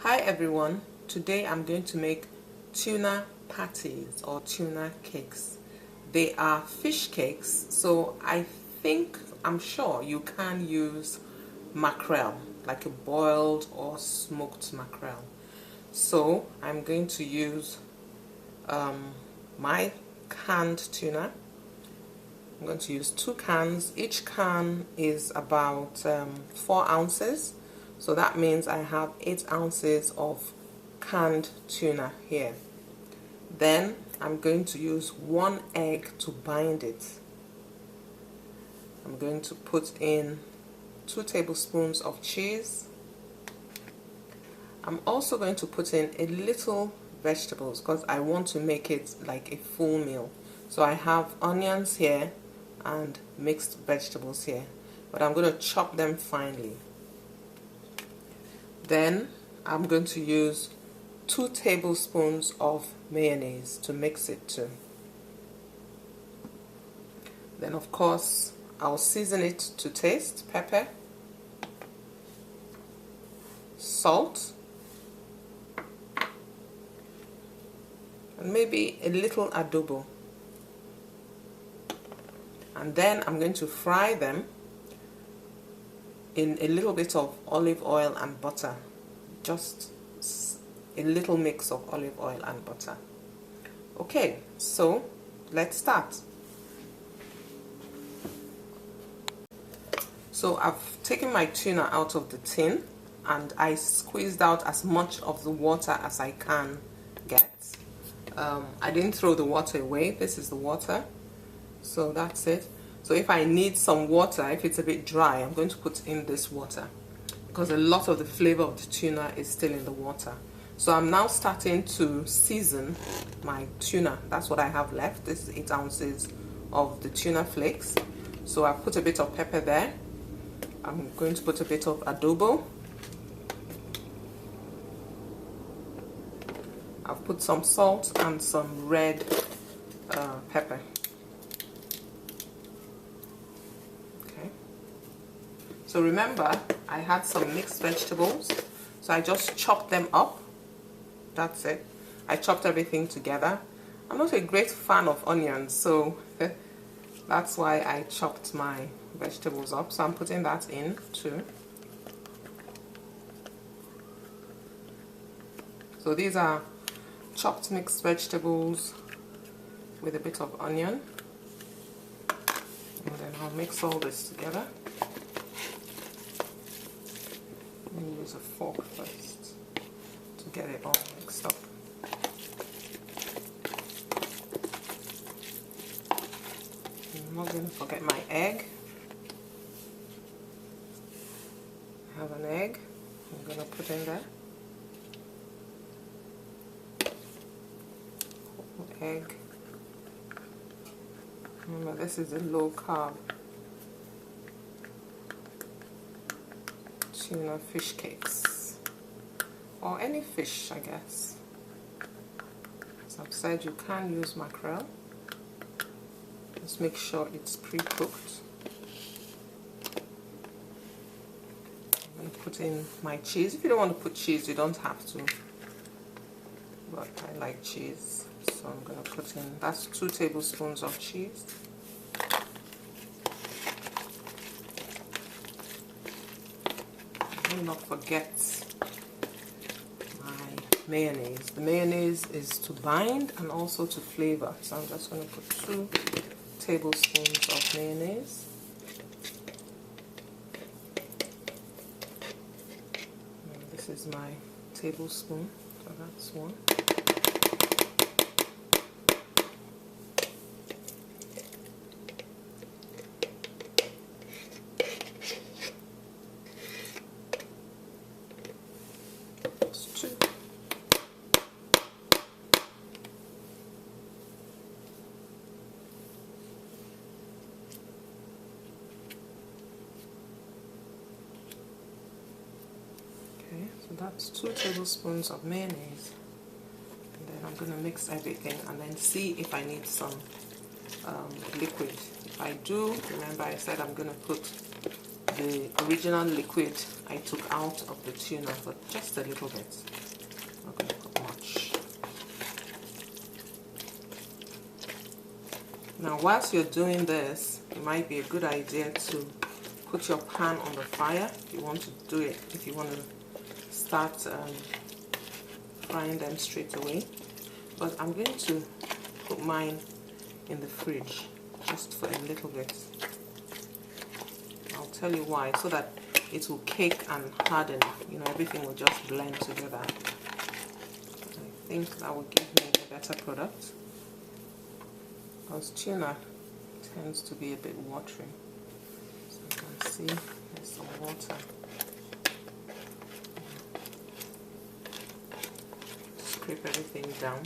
Hi everyone, today I'm going to make tuna patties or tuna cakes. They are fish cakes, so I'm sure you can use mackerel, like a boiled or smoked mackerel. So I'm going to use my canned tuna. I'm going to use 2 cans. Each can is about 4 ounces. So that means I have 8 ounces of canned tuna here. Then I'm going to use 1 egg to bind it. I'm going to put in 2 tablespoons of cheese. I'm also going to put in a little vegetables because I want to make it like a full meal. So I have onions here and mixed vegetables here, but I'm going to chop them finely. Then I'm going to use 2 tablespoons of mayonnaise to mix it too. Then of course I'll season it to taste: pepper, salt, and maybe a little adobo. And then I'm going to fry them in a little bit of olive oil and butter. Just a little mix of olive oil and butter. Okay, so let's start. So I've taken my tuna out of the tin and I squeezed out as much of the water as I can get. I didn't throw the water away. This is the water. So that's it. So if I need some water, if it's a bit dry, I'm going to put in this water because a lot of the flavor of the tuna is still in the water. So I'm now starting to season my tuna. That's what I have left. This is 8 ounces of the tuna flakes. So I've put a bit of pepper there. I'm going to put a bit of adobo. I've put some salt and some red pepper. So remember, I had some mixed vegetables, so I just chopped them up. That's it. I chopped everything together. I'm not a great fan of onions, so that's why I chopped my vegetables up. So I'm putting that in too. So these are chopped mixed vegetables with a bit of onion. And then I'll mix all this together. Use a fork first to get it all mixed up. I'm not going to forget my egg. I have an egg I'm going to put in there. Egg. Remember, this is a low carb Tuna Fish Cakes, or any fish, I guess. As I've said, you can use mackerel. Just make sure it's pre-cooked. I'm going to put in my cheese. If you don't want to put cheese, you don't have to, but I like cheese, so I'm going to put in, that's 2 tablespoons of cheese. Do not forget my mayonnaise. The mayonnaise is to bind and also to flavor. So I'm just going to put 2 tablespoons of mayonnaise. And this is my tablespoon, so that's 1. So that's 2 tablespoons of mayonnaise, and then I'm going to mix everything and then see if I need some liquid. If I do, remember I said I'm going to put the original liquid I took out of the tuna, but just a little bit. Not going to put much. Now whilst you're doing this, it might be a good idea to put your pan on the fire if you want to do it, if you want to start frying them straight away. But I'm going to put mine in the fridge just for a little bit. I'll tell you why, so that it will cake and harden, you know, everything will just blend together. I think that will give me a better product, because tuna tends to be a bit watery. So you can see there's some water. Scrape everything down.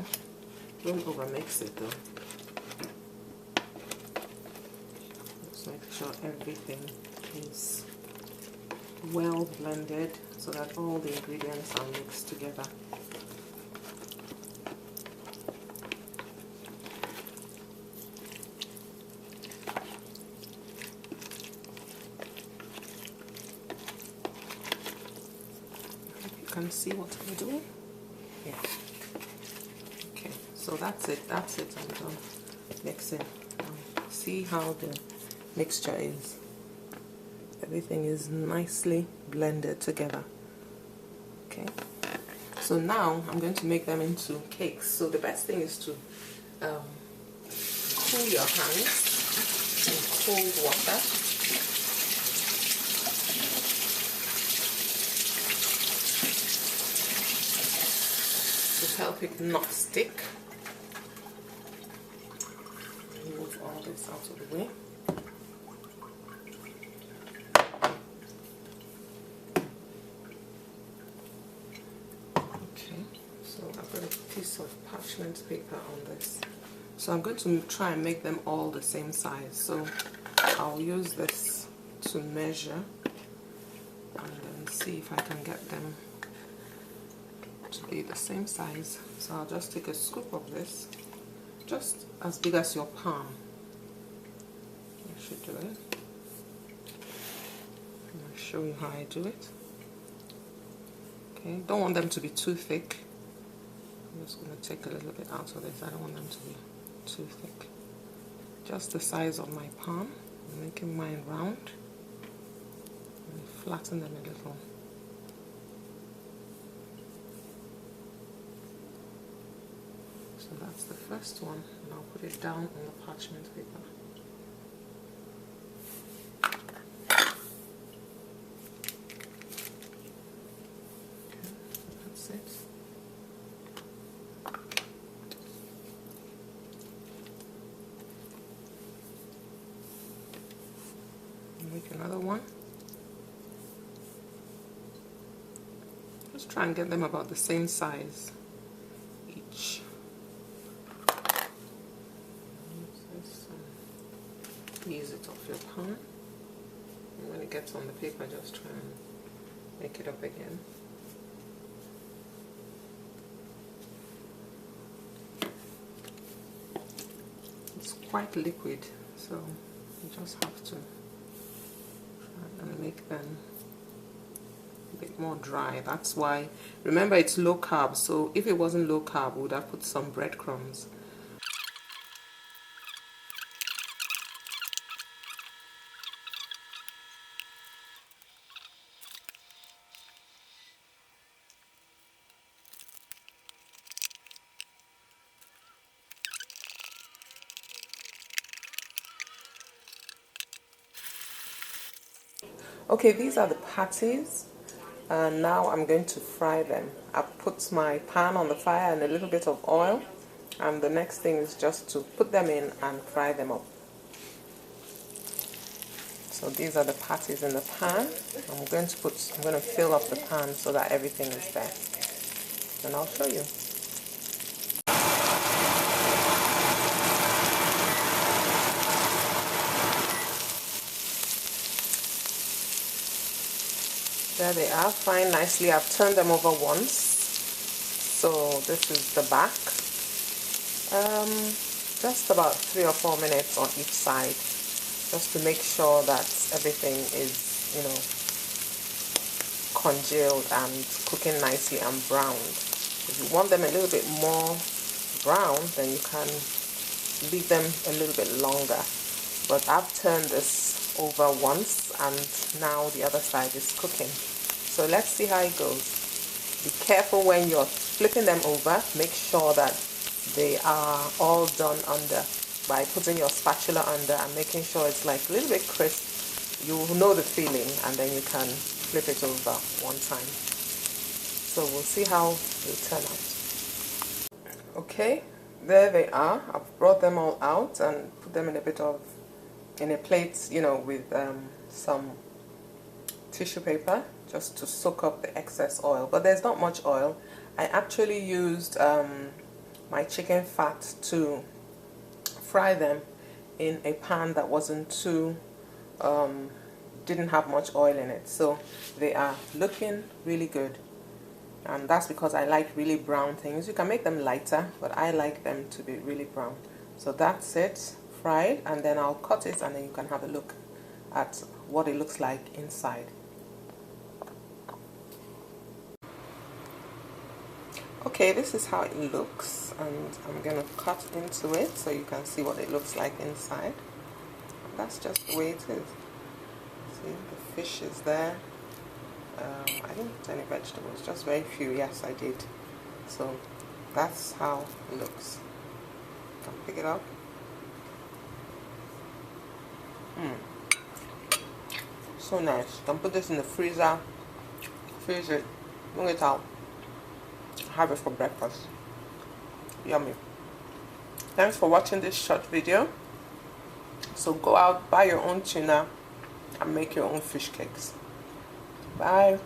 Don't overmix it though. Just make sure everything is well blended so that all the ingredients are mixed together. You can see what I'm doing. Yeah. Okay, so that's it. I'm done mixing. See how the mixture is. Everything is nicely blended together. Okay, so now I'm going to make them into cakes. So the best thing is to cool your hands in cold water. To help it not stick. Move all this out of the way. Piece of parchment paper on this. So I'm going to try and make them all the same size. So I'll use this to measure and then see if I can get them to be the same size. So I'll just take a scoop of this, just as big as your palm. I should do it. I'll show you how I do it. Okay, don't want them to be too thick. I'm just going to take a little bit out of this. I don't want them to be too thick. Just the size of my palm. I'm making mine round. And flatten them a little. So that's the first one. And I'll put it down on the parchment paper. Okay, that's it. Make another one. Just try and get them about the same size each. Ease it off your pan, and when it gets on the paper, just try and make it up again. It's quite liquid, so you just have to and make them a bit more dry. That's why, remember, it's low carb, so if it wasn't low carb, we would have put some breadcrumbs. Okay, these are the patties, and now I'm going to fry them. I've put my pan on the fire and a little bit of oil, and the next thing is just to put them in and fry them up. So these are the patties in the pan. I'm going to fill up the pan so that everything is there, and I'll show you. There they are, frying nicely. I've turned them over once. So this is the back. Just about 3 or 4 minutes on each side, just to make sure that everything is you know, congealed and cooking nicely and browned. If you want them a little bit more brown, then you can leave them a little bit longer. But I've turned this over once and now the other side is cooking. So let's see how it goes. Be careful when you're flipping them over. Make sure that they are all done under by putting your spatula under and making sure it's like a little bit crisp. You know the feeling, and then you can flip it over one time. So we'll see how they turn out. Okay, there they are. I've brought them all out and put them in a plate, you know, with some tissue paper just to soak up the excess oil. But there's not much oil. I actually used my chicken fat to fry them in a pan that wasn't too didn't have much oil in it, so they are looking really good. And that's because I like really brown things. You can make them lighter, but I like them to be really brown. So that's it, fried, and then I'll cut it and then you can have a look at what it looks like inside. Okay, this is how it looks, and I'm gonna cut into it so you can see what it looks like inside. That's just the way it is. See, the fish is there. I didn't put any vegetables, just very few. Yes, I did. So that's how it looks. I'll pick it up. So nice. You can put this in the freezer, freeze it, bring it out, have it for breakfast. Yummy. Thanks for watching this short video. So go out, buy your own tuna and make your own fish cakes. Bye.